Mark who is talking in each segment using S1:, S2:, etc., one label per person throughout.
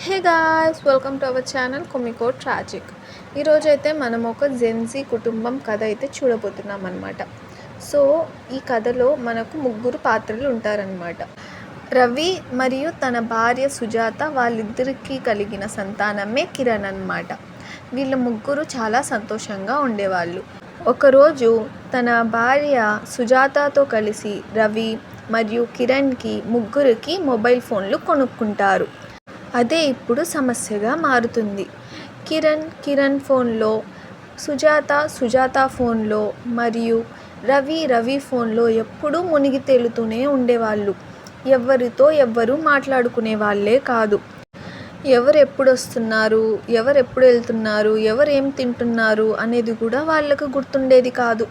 S1: Hey guys, welcome to our channel comico tragic. ఈరోజైతే మనం ఒక జెన్జీ కుటుంబం కథ అయితే చూడబోతున్నాం అనమాట. సో ఈ కథలో మనకు ముగ్గురు పాత్రలు ఉంటారనమాట. రవి మరియు తన భార్య సుజాత, వాళ్ళిద్దరికీ కలిగిన సంతానమే కిరణ్ అనమాట. వీళ్ళ ముగ్గురు చాలా సంతోషంగా ఉండేవాళ్ళు. ఒకరోజు తన భార్య సుజాతతో కలిసి రవి మరియు కిరణ్కి ముగ్గురికి మొబైల్ ఫోన్లు కొనుక్కుంటారు. అదే ఇప్పుడు సమస్యగా మారుతుంది. కిరణ్ ఫోన్లో, సుజాత ఫోన్లో మరియు రవి ఫోన్లో ఎప్పుడూ మునిగి తేలుతూనే ఉండేవాళ్ళు. ఎవరితో ఎవ్వరూ మాట్లాడుకునే వాళ్ళే కాదు. ఎవరు ఎప్పుడు వస్తున్నారు, ఎవరు ఎప్పుడు వెళ్తున్నారు, ఎవరు ఏం తింటున్నారు అనేది కూడా వాళ్ళకు గుర్తుండేది కాదు.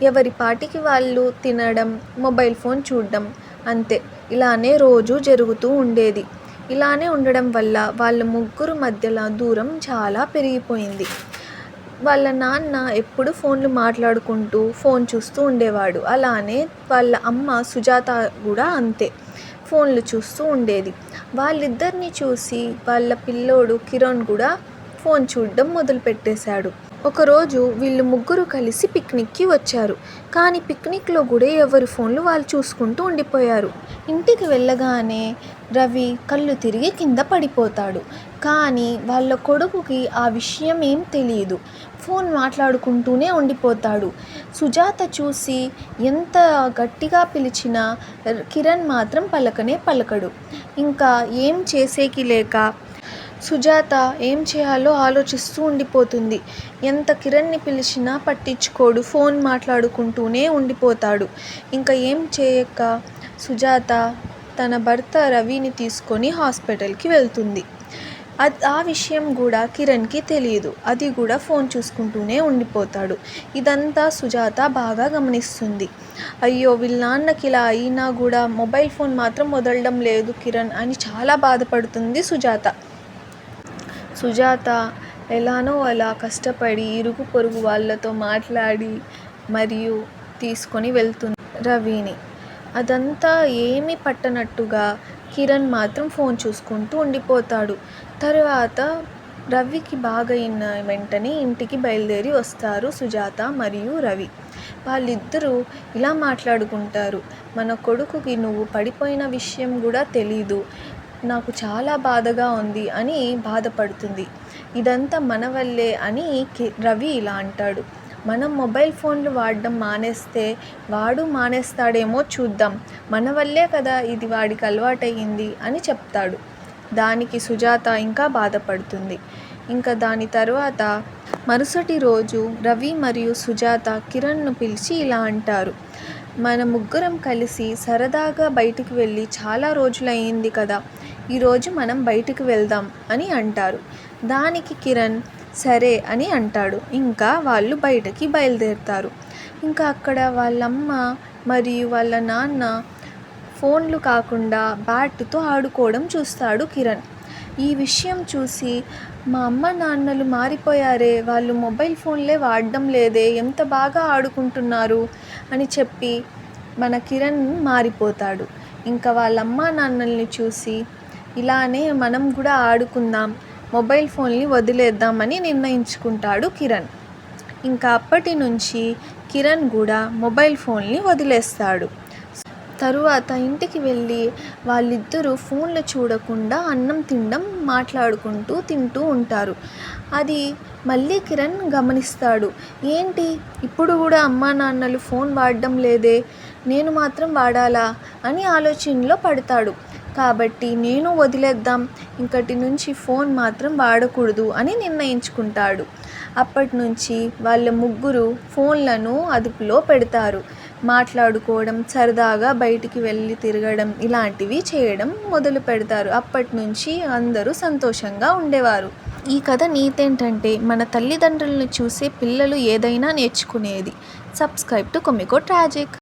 S1: ఎవరి పాటికి వాళ్ళు తినడం, మొబైల్ ఫోన్ చూడడం, అంతే. ఇలానే రోజు జరుగుతూ ఉండేది. ఇలానే ఉండడం వల్ల వాళ్ళ ముగ్గురు మధ్యలో దూరం చాలా పెరిగిపోయింది. వాళ్ళ నాన్న ఎప్పుడు ఫోన్లు మాట్లాడుకుంటూ ఫోన్ చూస్తూ ఉండేవాడు. అలానే వాళ్ళ అమ్మ సుజాత కూడా అంతే, ఫోన్లు చూస్తూ ఉండేది. వాళ్ళిద్దరిని చూసి వాళ్ళ పిల్లోడు కిరణ్ కూడా ఫోన్ చూడడం మొదలుపెట్టేశాడు. ఒకరోజు వీళ్ళు ముగ్గురు కలిసి పిక్నిక్కి వచ్చారు. కానీ పిక్నిక్లో కూడా ఎవరి ఫోన్లు వాళ్ళు చూసుకుంటూ ఉండిపోయారు. ఇంటికి వెళ్ళగానే రవి కళ్ళు తిరిగి కింద పడిపోతాడు. కానీ వాళ్ళ కొడుకుకి ఆ విషయం ఏం తెలియదు. ఫోన్ మాట్లాడుకుంటూనే ఉండిపోతాడు. సుజాత చూసి ఎంత గట్టిగా పిలిచినా కిరణ్ మాత్రం పలకనే పలకడు. ఇంకా ఏం చేసేకి లేక సుజాత ఏం చేయాలో ఆలోచిస్తూ ఉండిపోతుంది. ఎంత కిరణ్ని పిలిచినా పట్టించుకోడు, ఫోన్ మాట్లాడుకుంటూనే ఉండిపోతాడు. ఇంకా ఏం చేయక సుజాత తన భర్త రవిని తీసుకొని హాస్పిటల్కి వెళ్తుంది. ఆ విషయం కూడా కిరణ్కి తెలియదు. అది కూడా ఫోన్ చూసుకుంటూనే ఉండిపోతాడు. ఇదంతా సుజాత బాగా గమనిస్తుంది. అయ్యో, వీళ్ళ నాన్నకి ఇలా అయినా కూడా మొబైల్ ఫోన్ మాత్రం వదలడం లేదు కిరణ్ అని చాలా బాధపడుతుంది సుజాత ఎలానో అలా కష్టపడి ఇరుగు పొరుగు వాళ్ళతో మాట్లాడి మరియు తీసుకొని వెళ్తుంది రవిని. అదంతా ఏమీ పట్టనట్టుగా కిరణ్ మాత్రం ఫోన్ చూసుకుంటూ ఉండిపోతాడు. తర్వాత రవికి బాగైన వెంటనే ఇంటికి బయలుదేరి వస్తారు సుజాత మరియు రవి. వాళ్ళిద్దరూ ఇలా మాట్లాడుకుంటారు, మన కొడుకుకి నువ్వు పడిపోయిన విషయం కూడా తెలీదు, నాకు చాలా బాధగా ఉంది అని బాధపడుతుంది. ఇదంతా మన వల్లే అని రవి ఇలా అంటాడు. మనం మొబైల్ ఫోన్లు వాడడం మానేస్తే వాడు మానేస్తాడేమో చూద్దాం, మన వల్లే కదా ఇది వాడికి అలవాటయ్యింది అని చెప్తాడు. దానికి సుజాత ఇంకా బాధపడుతుంది. ఇంకా దాని తర్వాత మరుసటి రోజు రవి మరియు సుజాత కిరణ్ను పిలిచి ఇలా అంటారు, మన ముగ్గురం కలిసి సరదాగా బయటికి వెళ్ళి చాలా రోజులయ్యింది కదా, ఈరోజు మనం బయటికి వెళ్దాం అని అంటారు. దానికి కిరణ్ సరే అని అంటాడు. ఇంకా వాళ్ళు బయటకి బయలుదేరుతారు. ఇంకా అక్కడ వాళ్ళమ్మ మరియు వాళ్ళ నాన్న ఫోన్లు కాకుండా బ్యాట్తో ఆడుకోవడం చూస్తాడు కిరణ్. ఈ విషయం చూసి మా అమ్మ నాన్నలు మారిపోయారే, వాళ్ళు మొబైల్ ఫోన్లే వాడడం లేదే, ఎంత బాగా ఆడుకుంటున్నారు అని చెప్పి మన కిరణ్ మారిపోతాడు. ఇంకా వాళ్ళ అమ్మ నాన్నల్ని చూసి ఇలానే మనం కూడా ఆడుకుందాం, మొబైల్ ఫోన్ని వదిలేద్దామని నిర్ణయించుకుంటాడు కిరణ్. ఇంకా అప్పటి నుంచి కిరణ్ కూడా మొబైల్ ఫోన్ని వదిలేస్తాడు. తరువాత ఇంటికి వెళ్ళి వాళ్ళిద్దరూ ఫోన్లు చూడకుండా అన్నం మాట్లాడుకుంటూ తింటూ ఉంటారు. అది మళ్ళీ కిరణ్ గమనిస్తాడు. ఏంటి ఇప్పుడు కూడా అమ్మా నాన్నలు ఫోన్ వాడడం లేదే, నేను మాత్రం వాడాలా అని ఆలోచనలో పడతాడు. కాబట్టి నేను వదిలేద్దాం, ఇంకటి నుంచి ఫోన్ మాత్రం వాడకూడదు అని నిర్ణయించుకుంటాడు. అప్పటి నుంచి వాళ్ళ ముగ్గురు ఫోన్లను అదుపులో పెడతారు. మాట్లాడుకోవడం, సరదాగా బయటికి వెళ్ళి తిరగడం ఇలాంటివి చేయడం మొదలు పెడతారు. అప్పటి నుంచి అందరూ సంతోషంగా ఉండేవారు. ఈ కథ నీతేంటంటే, మన తల్లిదండ్రులను చూసే పిల్లలు ఏదైనా నేర్చుకునేది. Subscribe to comico tragic.